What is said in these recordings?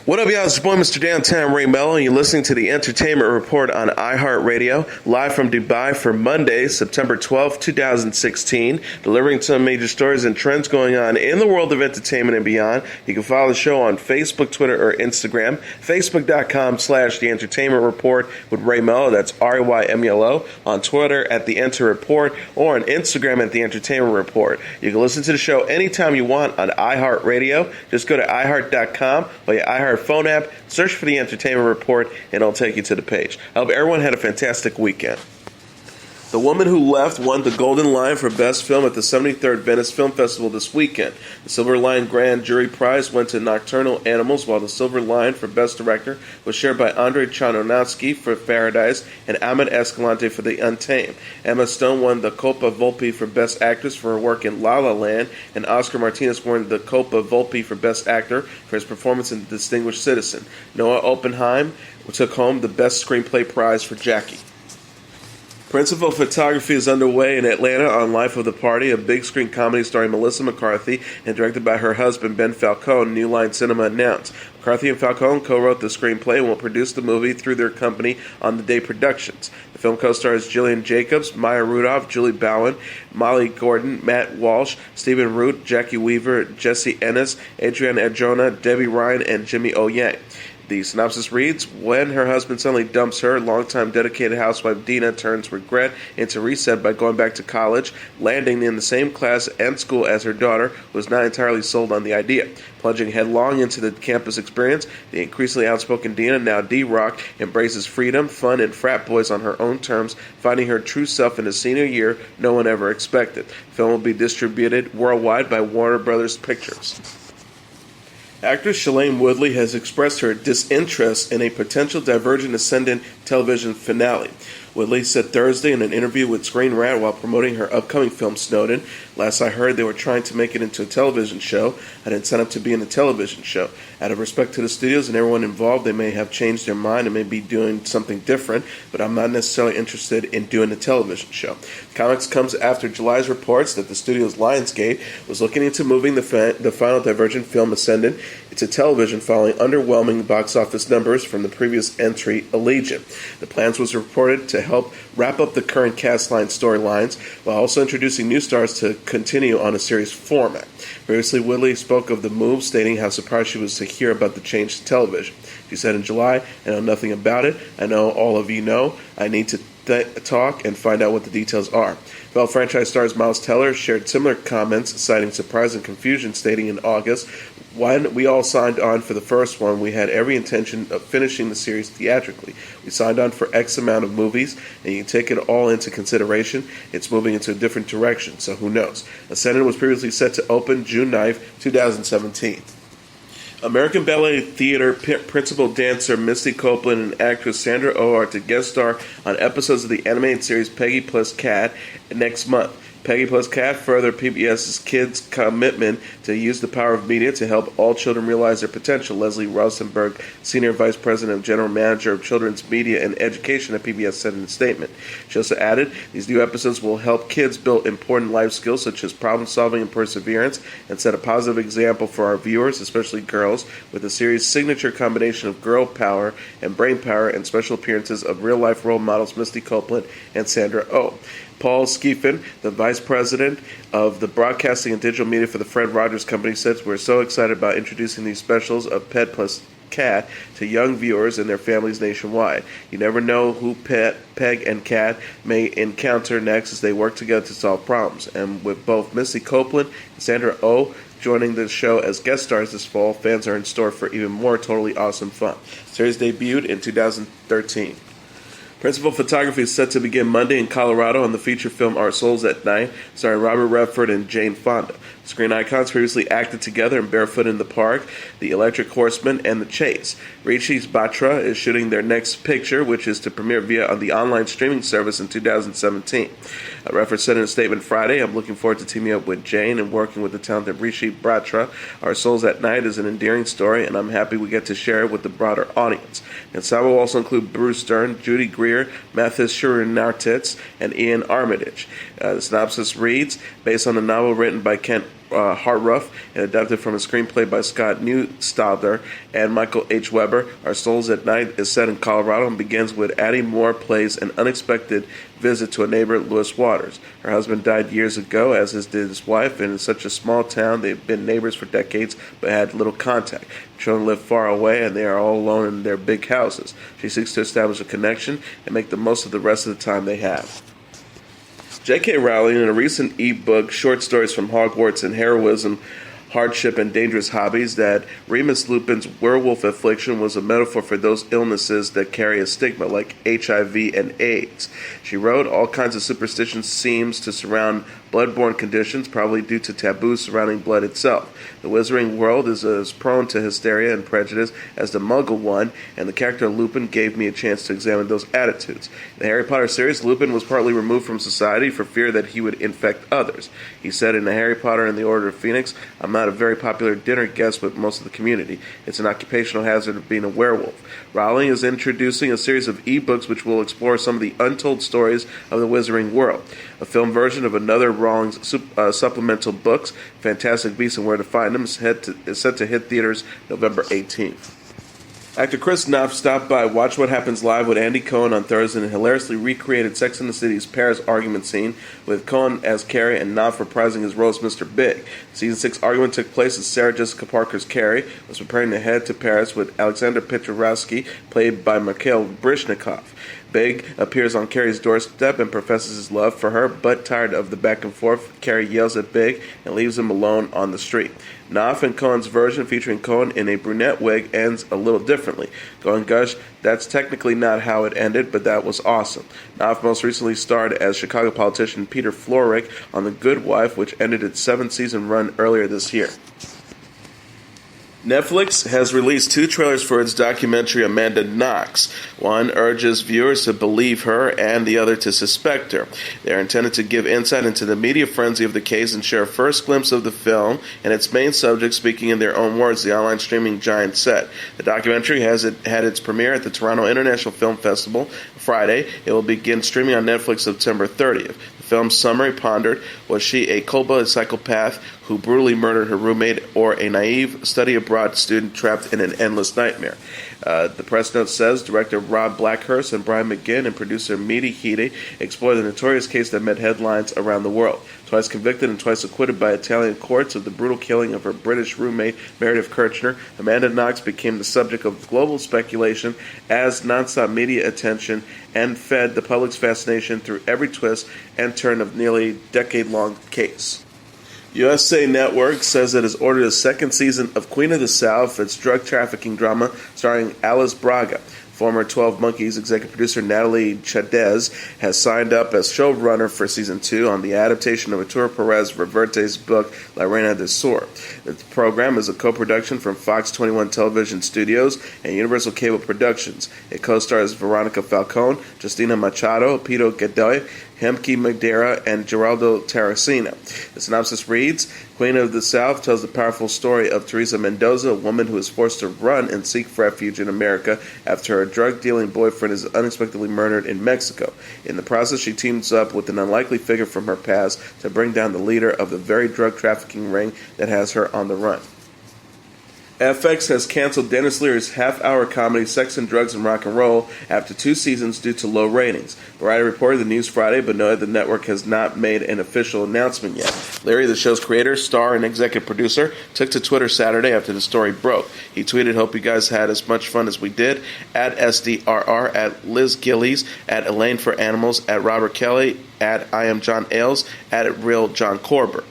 What up, y'all? It's your boy, Mr. Downtown Ray Melo, and you're listening to the Entertainment Report on iHeartRadio, live from Dubai for Monday, September 12th, 2016, delivering some major stories and trends going on in the world of entertainment and beyond. You can follow the show on Facebook, Twitter, or Instagram, facebook.com/The Entertainment Report with Ray Melo, that's RAYMELO, on Twitter at The Enter Report, or on Instagram at The Entertainment Report. You can listen to the show anytime you want on iHeartRadio. Just go to iHeart.com or your iHeart phone app, search for the Entertainment Report, and it'll take you to the page. I hope everyone had a fantastic weekend. The Woman Who Left won the Golden Lion for Best Film at the 73rd Venice Film Festival this weekend. The Silver Lion Grand Jury Prize went to Nocturnal Animals, while the Silver Lion for Best Director was shared by Andrei Chanovsky for Paradise and Ahmed Escalante for The Untamed. Emma Stone won the Coppa Volpi for Best Actress for her work in La La Land, and Oscar Martinez won the Coppa Volpi for Best Actor for his performance in Distinguished Citizen. Noah Oppenheim took home the Best Screenplay Prize for Jackie. Principal photography is underway in Atlanta on Life of the Party, a big-screen comedy starring Melissa McCarthy and directed by her husband, Ben Falcone, New Line Cinema announced. McCarthy and Falcone co-wrote the screenplay and will produce the movie through their company On the Day Productions. The film co-stars Jillian Jacobs, Maya Rudolph, Julie Bowen, Molly Gordon, Matt Walsh, Stephen Root, Jackie Weaver, Jesse Ennis, Adrienne Adjona, Debbie Ryan, and Jimmy O. Yang. The synopsis reads, when her husband suddenly dumps her, longtime dedicated housewife Dina turns regret into reset by going back to college, landing in the same class and school as her daughter, who is not entirely sold on the idea. Plunging headlong into the campus experience, the increasingly outspoken Dina, now D-Rock, embraces freedom, fun, and frat boys on her own terms, finding her true self in a senior year no one ever expected. The film will be distributed worldwide by Warner Brothers Pictures. Actress Shailene Woodley has expressed her disinterest in a potential Divergent Ascendant television finale. Woodley said Thursday in an interview with Screen Rant while promoting her upcoming film Snowden, "Last I heard, they were trying to make it into a television show. I didn't sign up to be in a television show. Out of respect to the studios and everyone involved, they may have changed their mind and may be doing something different, but I'm not necessarily interested in doing a television show." Comics comes after July's reports that the studio's Lionsgate was looking into moving the final Divergent film Ascendant into television following underwhelming box office numbers from the previous entry, Allegiant. The plans was reported to help wrap up the current cast line storylines while also introducing new stars to continue on a series format. Previously, Woodley spoke of the move, stating how surprised she was to hear about the change to television. She said in July, "I know nothing about it. I know all of you know. I need to talk and find out what the details are." Fellow franchise stars Miles Teller shared similar comments, citing surprise and confusion, stating in August, "When we all signed on for the first one, we had every intention of finishing the series theatrically. We signed on for X amount of movies, and you can take it all into consideration. It's moving into a different direction, so who knows." Ascendant was previously set to open June 9th, 2017. American Ballet Theater principal dancer Misty Copeland and actress Sandra Oh are to guest star on episodes of the animated series Peggy Plus Cat next month. Peggy Plus Cat further PBS's kids' commitment to use the power of media to help all children realize their potential. Leslie Rosenberg, Senior Vice President and General Manager of Children's Media and Education at PBS, said in a statement. She also added, "These new episodes will help kids build important life skills such as problem solving and perseverance and set a positive example for our viewers, especially girls, with the series' signature combination of girl power and brain power and special appearances of real-life role models Misty Copeland and Sandra Oh." Paul Skeefan, the Vice President of the Broadcasting and Digital Media for the Fred Rogers Company, says, "We're so excited about introducing these specials of Pet Plus Cat to young viewers and their families nationwide. You never know who Peg and Cat may encounter next as they work together to solve problems." And with both Misty Copeland and Sandra Oh joining the show as guest stars this fall, fans are in store for even more totally awesome fun. The series debuted in 2013. Principal photography is set to begin Monday in Colorado on the feature film Our Souls at Night, starring Robert Redford and Jane Fonda. Screen icons previously acted together in Barefoot in the Park, The Electric Horseman, and The Chase. Ricci Batra is shooting their next picture, which is to premiere via the online streaming service in 2017. Redford said in a statement Friday, "I'm looking forward to teaming up with Jane and working with the talented Ricci Batra. Our Souls at Night is an endearing story, and I'm happy we get to share it with the broader audience." And some will also include Bruce Dern, Judy Greer, Mathis Schurenartitz, and Ian Armitage. The synopsis reads, based on a novel written by Kent Hartruff and adapted from a screenplay by Scott Neustadter and Michael H. Weber. Our Souls at Night is set in Colorado and begins with Addie Moore plays an unexpected visit to a neighbor, Louis Waters. Her husband died years ago, as did his wife, and in such a small town they've been neighbors for decades but had little contact. Children live far away and they are all alone in their big houses. She seeks to establish a connection and make the most of the rest of the time they have. J.K. Rowling, in a recent e-book, Short Stories from Hogwarts and Heroism, Hardship, and Dangerous Hobbies, that Remus Lupin's werewolf affliction was a metaphor for those illnesses that carry a stigma, like HIV and AIDS. She wrote, all kinds of superstition seems to surround blood-borne conditions, probably due to taboos surrounding blood itself. The Wizarding world is as prone to hysteria and prejudice as the Muggle one, and the character Lupin gave me a chance to examine those attitudes. In the Harry Potter series, Lupin was partly removed from society for fear that he would infect others. He said in the Harry Potter and the Order of Phoenix, I'm not a very popular dinner guest with most of the community. It's an occupational hazard of being a werewolf. Rowling is introducing a series of e-books which will explore some of the untold stories of the Wizarding world. A film version of Another Wrong's supplemental books, Fantastic Beasts and Where to Find Them, is set to hit theaters November 18th. Actor Chris Knopf stopped by Watch What Happens Live with Andy Cohen on Thursday and hilariously recreated Sex and the City's Paris argument scene, with Cohen as Carrie and Knopf reprising his role as Mr. Big. Season 6 argument took place as Sarah Jessica Parker's Carrie was preparing to head to Paris with Alexander Petrovsky, played by Mikhail Brishnikov. Big appears on Carrie's doorstep and professes his love for her, but tired of the back and forth, Carrie yells at Big and leaves him alone on the street. Knopf and Cohen's version, featuring Cohen in a brunette wig, ends a little differently. Cohen gushed, that's technically not how it ended, but that was awesome. Knopf most recently starred as Chicago politician Peter Florrick on The Good Wife, which ended its 7th-season run earlier this year. Netflix has released 2 trailers for its documentary Amanda Knox. One urges viewers to believe her and the other to suspect her. They are intended to give insight into the media frenzy of the case and share a first glimpse of the film and its main subject, speaking in their own words, the online streaming giant said. The documentary had its premiere at the Toronto International Film Festival Friday. It will begin streaming on Netflix September 30th. The film's summary pondered, was she a cold-blooded psychopath who brutally murdered her roommate, or a naive study-abroad student trapped in an endless nightmare? The press note says director Rob Blackhurst and Brian McGinn and producer Mehdi Hidi explore the notorious case that made headlines around the world. Twice convicted and twice acquitted by Italian courts of the brutal killing of her British roommate Meredith Kirchner, Amanda Knox became the subject of global speculation as nonstop media attention and fed the public's fascination through every twist and turn of nearly decade-long case. USA Network says it has ordered a 2nd season of Queen of the South, its drug trafficking drama starring Alice Braga. Former 12 Monkeys executive producer Natalie Chadez has signed up as showrunner for Season 2 on the adaptation of Arturo Perez Reverte's book La Reina del Sur. The program is a co-production from Fox 21 Television Studios and Universal Cable Productions. It co-stars Veronica Falcone, Justina Machado, Pito Godoy, Hemke Madera, and Geraldo Taracina. The synopsis reads, Queen of the South tells the powerful story of Teresa Mendoza, a woman who is forced to run and seek refuge in America after her drug-dealing boyfriend is unexpectedly murdered in Mexico. In the process, she teams up with an unlikely figure from her past to bring down the leader of the very drug-trafficking ring that has her on the run. FX has canceled Denis Leary's half-hour comedy Sex and Drugs and Rock and Roll after 2 seasons due to low ratings. Variety reported the news Friday, but noted the network has not made an official announcement yet. Leary, the show's creator, star, and executive producer, took to Twitter Saturday after the story broke. He tweeted, hope you guys had as much fun as we did, at SDRR, at Liz Gillies, at Elaine for Animals, at Robert Kelly, at I Am John Ailes, at Real John Corber.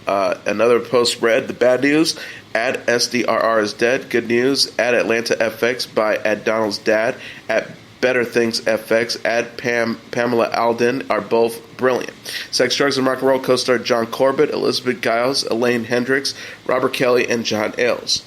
Another post read, the bad news, at SDRR is dead. Good news, at Atlanta FX by at Donald's dad, at Better Things FX, at Pamela Alden are both brilliant. Sex, Drugs, and Rock and Roll co-star John Corbett, Elizabeth Giles, Elaine Hendricks, Robert Kelly, and John Ailes.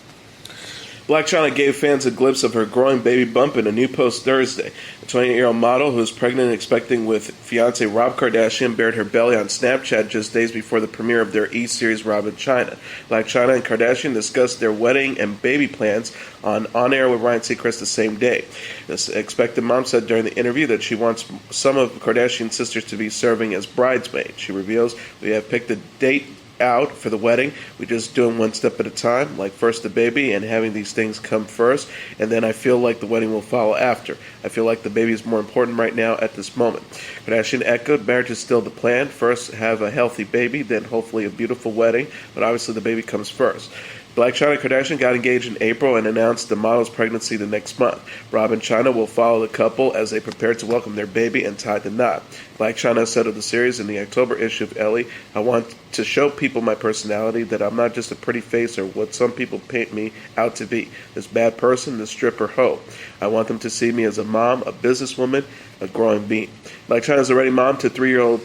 Blac Chyna gave fans a glimpse of her growing baby bump in a new post Thursday. The 28-year-old model, who is pregnant and expecting with fiancé Rob Kardashian, bared her belly on Snapchat just days before the premiere of their E-Series Rob and Chyna. Blac Chyna and Kardashian discussed their wedding and baby plans on Air with Ryan Seacrest the same day. This expectant mom said during the interview that she wants some of Kardashian's sisters to be serving as bridesmaids. She reveals, we have picked a date out for the wedding. We're just doing one step at a time, like first the baby and having these things come first, and then I feel like the wedding will follow after. I feel like the baby is more important right now at this moment. Kardashian echoed, marriage is still the plan. First have a healthy baby, then hopefully a beautiful wedding, but obviously the baby comes first. Blac Chyna and Kardashian got engaged in April and announced the model's pregnancy the next month. Rob and Chyna will follow the couple as they prepare to welcome their baby and tie the knot. Blac Chyna said of the series in the October issue of Elle, I want to show people my personality, that I'm not just a pretty face or what some people paint me out to be. This bad person, this stripper hoe. I want them to see me as a mom, a businesswoman, a growing being. Blac Chyna is already mom to 3-year-old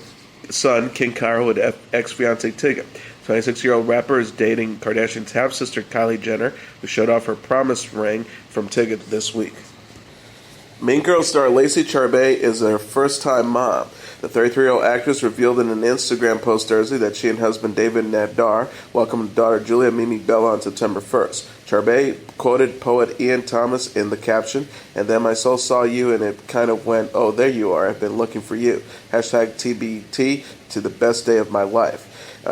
son, King Cairo, with ex-fiancée Tigger. 26-year-old rapper is dating Kardashian's half-sister Kylie Jenner, who showed off her promise ring from Tigger this week. Mean Girls star Lacey Chabert is her first-time mom. The 33-year-old actress revealed in an Instagram post Thursday that she and husband David Nadar welcomed daughter Julia Mimi Bella on September 1st. Chabert quoted poet Ian Thomas in the caption, "And then my soul saw you and it kind of went, oh, there you are, I've been looking for you. Hashtag TBT to the best day of my life."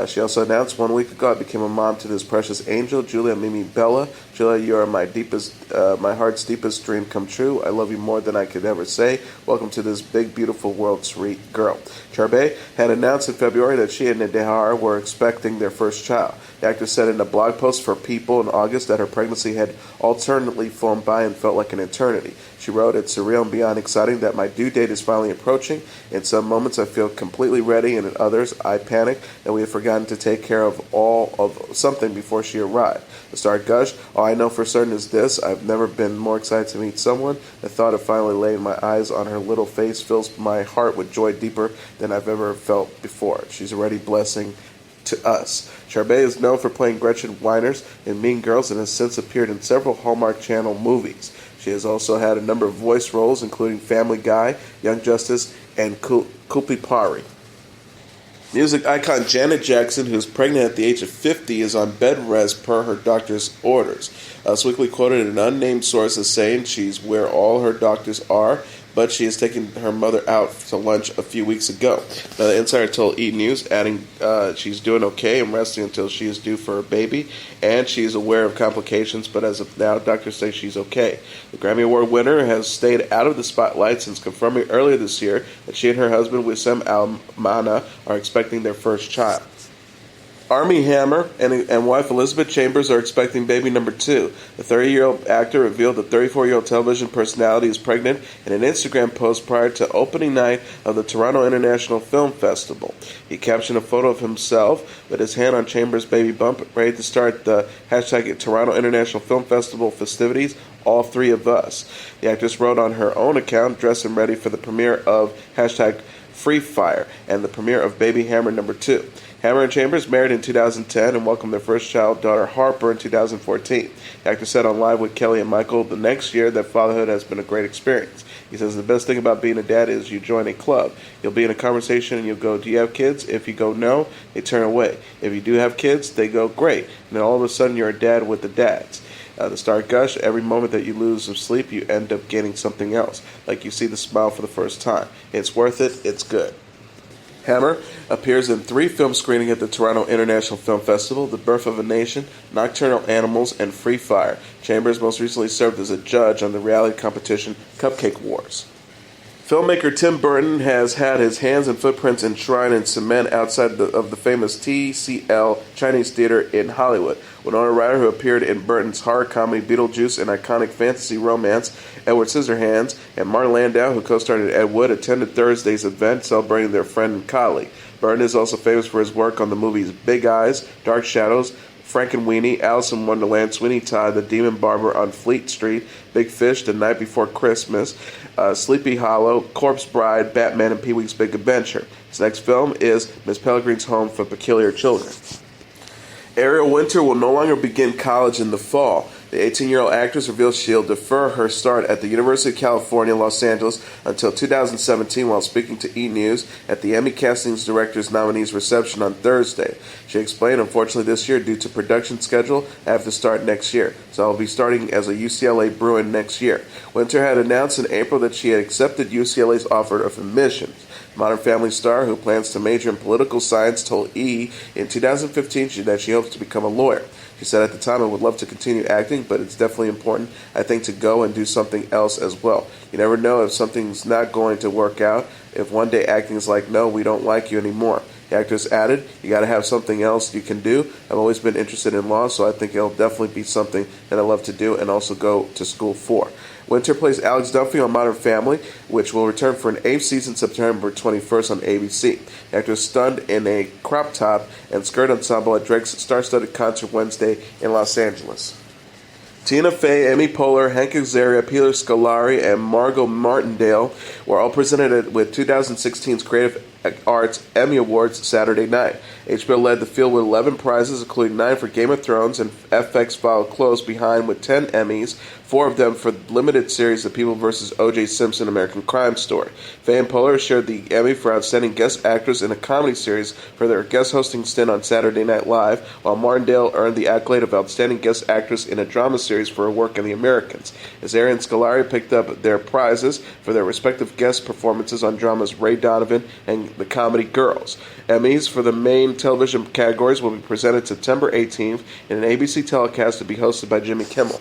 She also announced 1 week ago, I became a mom to this precious angel, Julia Mimi Bella. Julia, you are my heart's deepest dream come true. I love you more than I could ever say. Welcome to this big, beautiful world, sweet girl. Chabert had announced in February that she and Nadar were expecting their first child. The actress said in a blog post for People in August that her pregnancy had alternately flown by and felt like an eternity. She wrote, "It's surreal and beyond exciting that my due date is finally approaching. In some moments I feel completely ready, and in others I panic that we have forgotten to take care of something before she arrived." The star gushed, "All I know for certain is this. I've never been more excited to meet someone. The thought of finally laying my eyes on her little face fills my heart with joy deeper than I've ever felt before. She's already blessing to us." Chabert is known for playing Gretchen Weiners in Mean Girls and has since appeared in several Hallmark Channel movies. She has also had a number of voice roles, including Family Guy, Young Justice, and Kupipari. Music icon Janet Jackson, who's pregnant at the age of 50, is on bed rest per her doctor's orders. Swiftly quoted an unnamed source as saying she's where all her doctors are, but she has taken her mother out to lunch a few weeks ago. The insider told E! News, adding she's doing okay and resting until she is due for her baby, and she is aware of complications, but as of now, doctors say she's okay. The Grammy Award winner has stayed out of the spotlight since confirming earlier this year that she and her husband, Wissam Al-Mana, are expecting their first child. Armie Hammer and wife Elizabeth Chambers are expecting baby number 2. The 30-year-old actor revealed the 34-year-old television personality is pregnant in an Instagram post prior to opening night of the Toronto International Film Festival. He captioned a photo of himself with his hand on Chambers' baby bump, ready to start the hashtag Toronto International Film Festival festivities, all three of us. The actress wrote on her own account, dressed and ready for the premiere of hashtag Free Fire and the premiere of Baby Hammer number 2. Hammer and Chambers married in 2010 and welcomed their first child, daughter Harper, in 2014. The actor said on Live with Kelly and Michael the next year that fatherhood has been a great experience. He says the best thing about being a dad is you join a club. You'll be in a conversation and you'll go, do you have kids? If you go no, they turn away. If you do have kids, they go great. And then all of a sudden you're a dad with the dads. The star gush, every moment that you lose of sleep, you end up gaining something else. Like you see the smile for the first time. It's worth it. It's good. Hammer appears in 3 film screenings at the Toronto International Film Festival, The Birth of a Nation, Nocturnal Animals, and Free Fire. Chambers most recently served as a judge on the reality competition Cupcake Wars. Filmmaker Tim Burton has had his hands and footprints enshrined in cement outside of the famous TCL Chinese Theater in Hollywood. Winona Ryder, who appeared in Burton's horror comedy Beetlejuice and iconic fantasy romance Edward Scissorhands, and Martin Landau, who co-starred in Ed Wood, attended Thursday's event celebrating their friend and colleague. Burton is also famous for his work on the movies Big Eyes, Dark Shadows, Frankenweenie, Alice in Wonderland, Sweeney Todd, The Demon Barber on Fleet Street, Big Fish, The Night Before Christmas, Sleepy Hollow, Corpse Bride, Batman, and Pee-wee's Big Adventure. His next film is Miss Peregrine's Home for Peculiar Children. Ariel Winter will no longer begin college in the fall. The 18-year-old actress revealed she'll defer her start at the University of California, Los Angeles until 2017 while speaking to E! News at the Emmy Castings Directors Nominees reception on Thursday. She explained, unfortunately this year, due to production schedule, I have to start next year, so I'll be starting as a UCLA Bruin next year. Winter had announced in April that she had accepted UCLA's offer of admissions. Modern Family star who plans to major in political science told E! in 2015 that she hopes to become a lawyer. She said at the time, I would love to continue acting, but it's definitely important, I think, to go and do something else as well. You never know if something's not going to work out, if one day acting is like, no, we don't like you anymore. The actress added, you got to have something else you can do. I've always been interested in law, so I think it'll definitely be something that I love to do and also go to school for. Winter plays Alex Dunphy on Modern Family, which will return for an 8th season September 21st on ABC. The actor is stunned in a crop top and skirt ensemble at Drake's star-studded concert Wednesday in Los Angeles. Tina Fey, Amy Poehler, Hank Azaria, Peter Scolari, and Margot Martindale were all presented with 2016's Creative Arts Emmy Awards Saturday night. HBO led the field with 11 prizes, including 9 for Game of Thrones, and FX followed close behind with 10 Emmys, 4 of them for the limited series The People vs. O.J. Simpson American Crime Story. Fey and Poehler shared the Emmy for Outstanding Guest Actress in a Comedy Series for their guest hosting stint on Saturday Night Live, while Martindale earned the accolade of Outstanding Guest Actress in a Drama Series for her work in The Americans. Azaria and Scolari picked up their prizes for their respective guest performances on dramas Ray Donovan and The Comedy Girls. Emmys for the main television categories will be presented September 18th in an ABC telecast to be hosted by Jimmy Kimmel.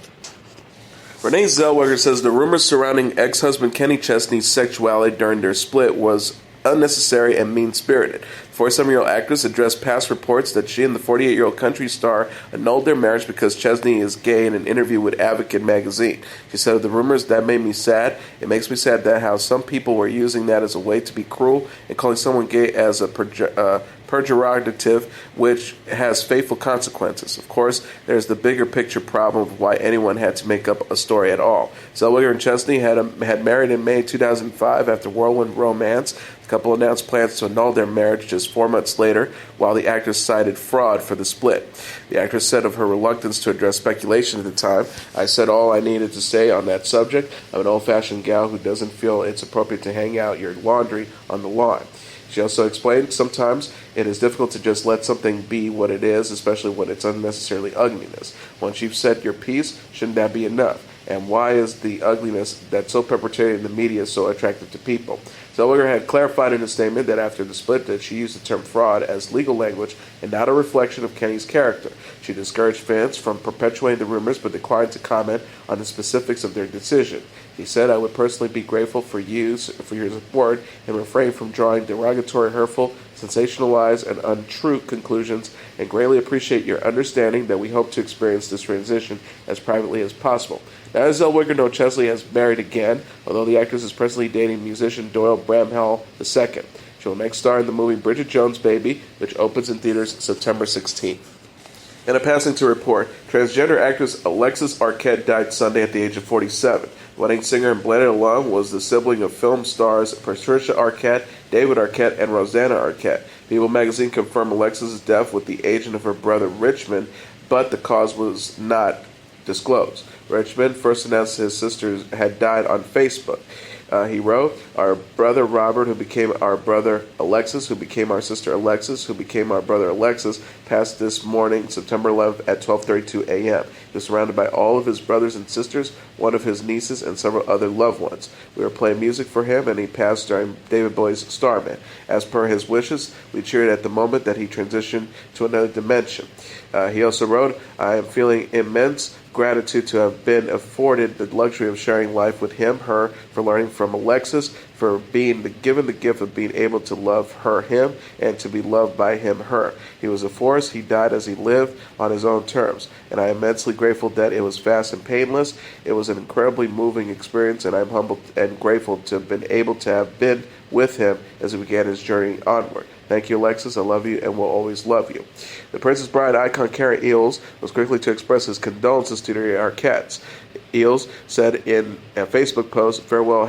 Renee Zellweger says the rumors surrounding ex-husband Kenny Chesney's sexuality during their split was unnecessary and mean-spirited. The 47-year-old actress addressed past reports that she and the 48-year-old country star annulled their marriage because Chesney is gay in an interview with Advocate magazine. She said of the rumors, that made me sad. It makes me sad that how some people were using that as a way to be cruel and calling someone gay as a pejorative, which has fateful consequences. Of course, there's the bigger picture problem of why anyone had to make up a story at all. Zellweger and Chesney had married in May 2005 after whirlwind romance. The couple announced plans to annul their marriage just 4 months later, while the actress cited fraud for the split. The actress said of her reluctance to address speculation at the time, I said all I needed to say on that subject. I'm an old-fashioned gal who doesn't feel it's appropriate to hang out your laundry on the lawn. She also explained sometimes it is difficult to just let something be what it is, especially when it's unnecessarily ugliness. Once you've said your piece, shouldn't that be enough? And why is the ugliness that's so perpetuated in the media so attractive to people? Zellweger had clarified in a statement that after the split that she used the term fraud as legal language and not a reflection of Kenny's character. She discouraged fans from perpetuating the rumors but declined to comment on the specifics of their decision. He said, I would personally be grateful for your support and refrain from drawing derogatory, hurtful, sensationalized, and untrue conclusions, and greatly appreciate your understanding that we hope to experience this transition as privately as possible. Now, as Zellweger knows, Chesney has married again, although the actress is presently dating musician Doyle Bramhall II. She will next star in the movie Bridget Jones' Baby, which opens in theaters September 16th. In a passing to report, transgender actress Alexis Arquette died Sunday at the age of 47. Wedding singer and Blended alum was the sibling of film stars Patricia Arquette, David Arquette, and Rosanna Arquette. People magazine confirmed Alexis' death with the agent of her brother Richmond, but the cause was not disclosed. Richmond first announced his sister had died on Facebook. He wrote, our brother Robert, who became our brother Alexis, who became our sister Alexis, who became our brother Alexis, passed this morning, September 11th at 12:32 a.m. He was surrounded by all of his brothers and sisters, one of his nieces, and several other loved ones. We were playing music for him, and he passed during David Bowie's Starman. As per his wishes, we cheered at the moment that he transitioned to another dimension. He also wrote, I am feeling immense gratitude to have been afforded the luxury of sharing life with him, her, for learning from Alexis, for being given the gift of being able to love her, him, and to be loved by him, her. He was a force. He died as he lived on his own terms, and I am immensely grateful that it was fast and painless. It was an incredibly moving experience, and I'm humbled and grateful to have been able to have been with him as he began his journey onward. Thank you, Alexis. I love you and will always love you. The Princess Bride icon Carrie Eels was quickly to express his condolences to the Arquettes. Eels said in a Facebook post, farewell,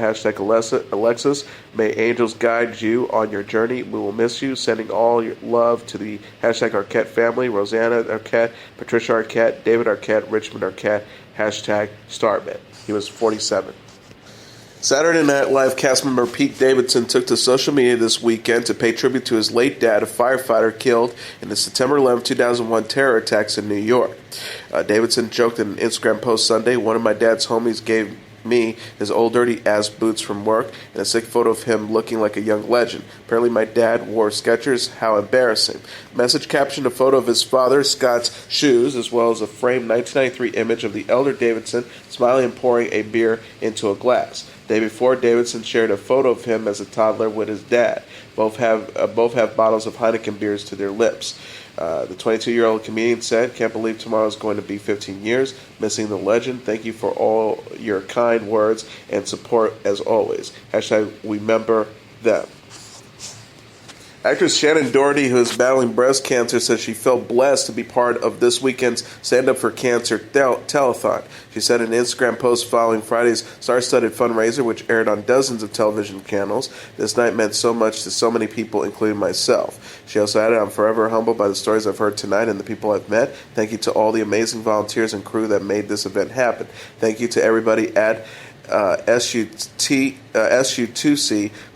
Alexis. May angels guide you on your journey. We will miss you. Sending all your love to the Arquette family, Rosanna Arquette, Patricia Arquette, David Arquette, Richmond Arquette. #Starman. He was 47. Saturday Night Live cast member Pete Davidson took to social media this weekend to pay tribute to his late dad, a firefighter killed in the September 11, 2001 terror attacks in New York. Davidson joked in an Instagram post Sunday, "One of my dad's homies gave me his old dirty-ass boots from work and a sick photo of him looking like a young legend. Apparently my dad wore Skechers. How embarrassing." Message captioned a photo of his father, Scott's shoes, as well as a framed 1993 image of the elder Davidson smiling and pouring a beer into a glass. The day before, Davidson shared a photo of him as a toddler with his dad. Both have bottles of Heineken beers to their lips. The 22-year-old comedian said, "Can't believe tomorrow is going to be 15 years. Missing the legend. Thank you for all your kind words and support as always. #remember them." Actress Shannen Doherty, who is battling breast cancer, says she felt blessed to be part of this weekend's Stand Up for Cancer telethon. She said in an Instagram post following Friday's star-studded fundraiser, which aired on dozens of television channels, "This night meant so much to so many people, including myself." She also added, "I'm forever humbled by the stories I've heard tonight and the people I've met. Thank you to all the amazing volunteers and crew that made this event happen. Thank you to everybody at SU2C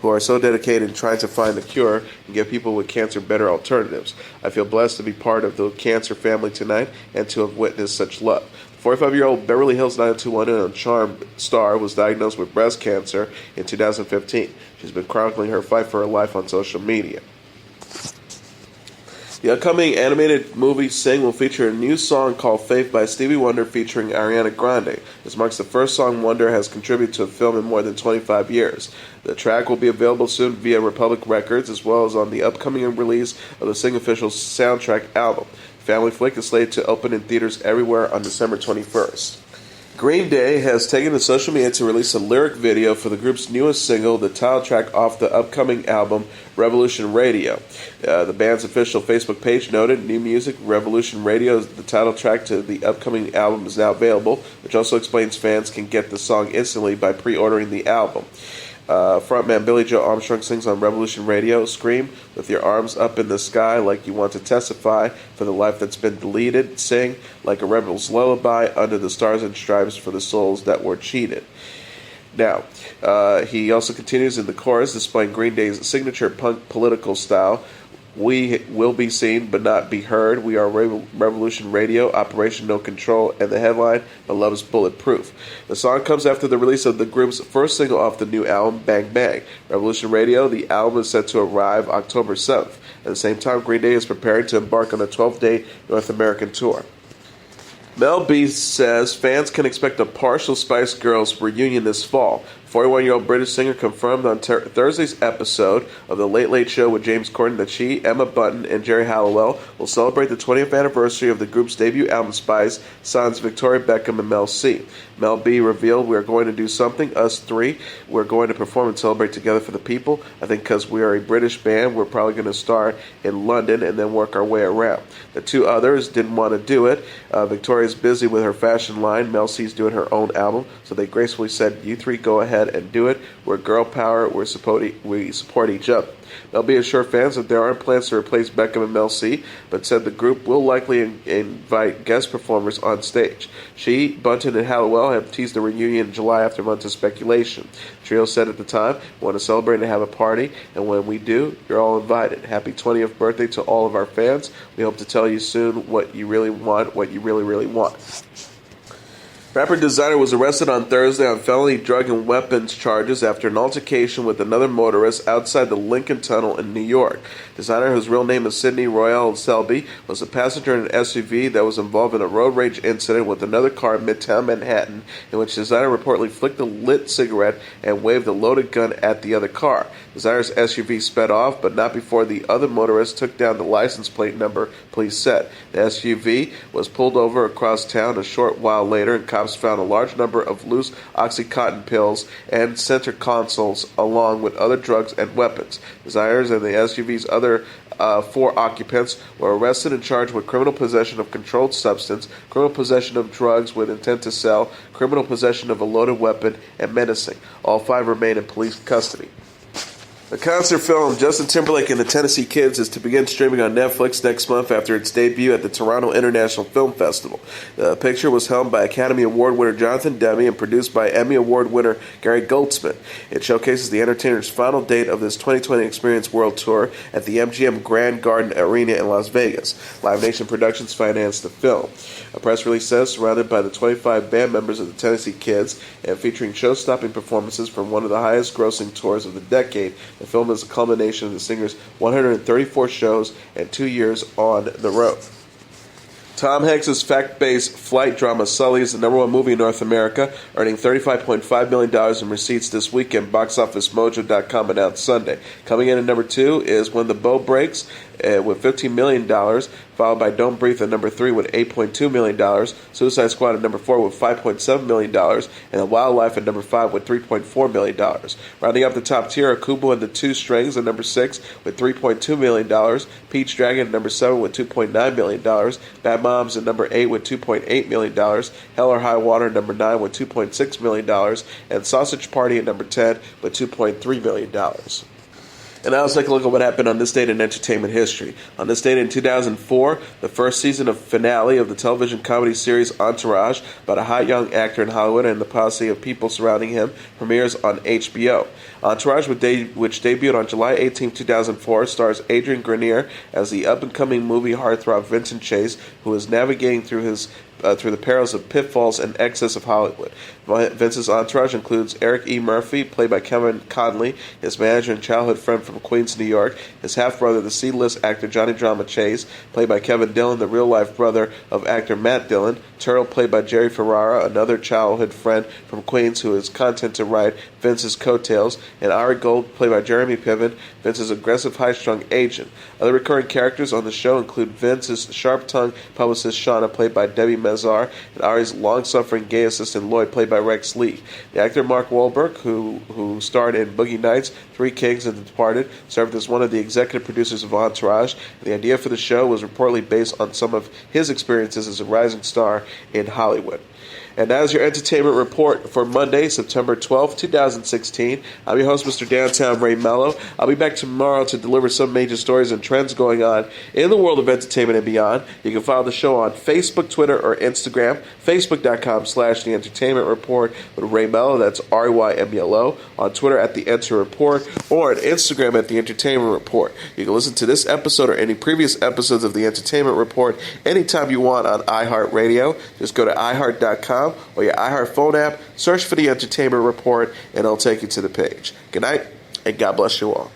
who are so dedicated in trying to find the cure and give people with cancer better alternatives. I feel blessed to be part of the cancer family tonight and to have witnessed such love." 45-year-old Beverly Hills 90210 and Charm star was diagnosed with breast cancer in 2015. She's been chronicling her fight for her life on social media. The upcoming animated movie Sing will feature a new song called Faith by Stevie Wonder featuring Ariana Grande. This marks the first song Wonder has contributed to a film in more than 25 years. The track will be available soon via Republic Records, as well as on the upcoming release of the Sing official soundtrack album. The family flick is slated to open in theaters everywhere on December 21st. Green Day has taken to social media to release a lyric video for the group's newest single, the title track off the upcoming album, Revolution Radio. The band's official Facebook page noted, "New music, Revolution Radio, the title track to the upcoming album is now available," which also explains fans can get the song instantly by pre-ordering the album. Frontman Billy Joe Armstrong sings on Revolution Radio, "Scream with your arms up in the sky like you want to testify for the life that's been deleted. Sing like a rebel's lullaby under the stars and stripes for the souls that were cheated." Now, he also continues in the chorus, displaying Green Day's signature punk political style. "We will be seen but not be heard. We are Revolution Radio, Operation No Control," and the headline, "My Love is Bulletproof." The song comes after the release of the group's first single off the new album, Bang Bang. Revolution Radio, the album is set to arrive October 7th. At the same time, Green Day is preparing to embark on a 12-day North American tour. Mel B says fans can expect a partial Spice Girls reunion this fall. 41-year-old British singer confirmed on Thursday's episode of The Late Late Show with James Corden that she, Emma Bunton, and Jerry Halliwell will celebrate the 20th anniversary of the group's debut album Spice, sons Victoria Beckham and Mel C. Mel B revealed, "We are going to do something, us three. We're going to perform and celebrate together for the people. I think because we are a British band, we're probably going to start in London and then work our way around." The two others didn't want to do it. Victoria's busy with her fashion line. Mel C's doing her own album, so they gracefully said, "You three go ahead and do it. We're girl power. We support each other." Mel B assured fans that there aren't plans to replace Beckham and Mel C, but said the group will likely invite guest performers on stage. She, Bunton, and Halliwell have teased a reunion in July after months of speculation. The trio said at the time, "We want to celebrate and have a party, and when we do, you're all invited. Happy 20th birthday to all of our fans. We hope to tell you soon what you really want, what you really, really want." Rapper Designer was arrested on Thursday on felony drug and weapons charges after an altercation with another motorist outside the Lincoln Tunnel in New York. Designer, whose real name is Sidney Royale Selby, was a passenger in an SUV that was involved in a road rage incident with another car in Midtown Manhattan, in which Designer reportedly flicked a lit cigarette and waved a loaded gun at the other car. Designer's SUV sped off, but not before the other motorist took down the license plate number, police said. The SUV was pulled over across town a short while later, and cops found a large number of loose Oxycontin pills and center consoles, along with other drugs and weapons. Designers and the SUV's other four occupants were arrested and charged with criminal possession of controlled substance, criminal possession of drugs with intent to sell, criminal possession of a loaded weapon, and menacing. All five remain in police custody. The concert film Justin Timberlake and the Tennessee Kids is to begin streaming on Netflix next month after its debut at the Toronto International Film Festival. The picture was helmed by Academy Award winner Jonathan Demme and produced by Emmy Award winner Gary Goldsmith. It showcases the entertainer's final date of this 2020 Experience World Tour at the MGM Grand Garden Arena in Las Vegas. Live Nation Productions financed the film. A press release says, surrounded by the 25 band members of the Tennessee Kids and featuring show-stopping performances from one of the highest-grossing tours of the decade, the film is a culmination of the singer's 134 shows and 2 years on the road. Tom Hanks' fact-based flight drama Sully is the #1 movie in North America, earning $35.5 million in receipts this weekend, BoxOfficeMojo.com announced Sunday. Coming in at #2 is When the Bow Breaks, with $15 million, followed by Don't Breathe at #3 with $8.2 million, Suicide Squad at #4 with $5.7 million, and The Wildlife at #5 with $3.4 million. Rounding up the top tier are Kubo and the Two Strings at #6 with $3.2 million, Peach Dragon at #7 with $2.9 million, Bad Moms at #8 with $2.8 million, Hell or High Water at #9 with $2.6 million, and Sausage Party at #10 with $2.3 million. And now let's take a look at what happened on this date in entertainment history. On this date in 2004, the first season of finale of the television comedy series Entourage, about a hot young actor in Hollywood and the posse of people surrounding him, premieres on HBO. Entourage, which debuted on July 18, 2004, stars Adrian Grenier as the up-and-coming movie heartthrob Vincent Chase, who is navigating through the perils of pitfalls and excess of Hollywood. Vince's entourage includes Eric E. Murphy, played by Kevin Conley, his manager and childhood friend from Queens, New York, his half-brother, the C-list actor Johnny Drama Chase, played by Kevin Dillon, the real-life brother of actor Matt Dillon, Turtle, played by Jerry Ferrara, another childhood friend from Queens who is content to ride Vince's coattails, and Ari Gold, played by Jeremy Piven, Vince's aggressive, high-strung agent. Other recurring characters on the show include Vince's sharp-tongued publicist Shauna, played by Debbie Mazar, and Ari's long-suffering gay assistant Lloyd, played by Rex Lee. The actor Mark Wahlberg, who starred in Boogie Nights, Three Kings, and The Departed, served as one of the executive producers of Entourage. And the idea for the show was reportedly based on some of his experiences as a rising star in Hollywood. And that is your entertainment report for Monday, September 12th, 2016. I'm your host, Mr. Downtown Ray Melo. I'll be back tomorrow to deliver some major stories and trends going on in the world of entertainment and beyond. You can follow the show on Facebook, Twitter, or Instagram. Facebook.com/The Entertainment Report with Ray Melo. That's RYMELO. On Twitter at The Enter Report, or on Instagram at The Entertainment Report. You can listen to this episode or any previous episodes of The Entertainment Report anytime you want on iHeartRadio. Just go to iHeart.com or your iHeart phone app, search for The Entertainment Report, and it'll take you to the page. Good night, and God bless you all.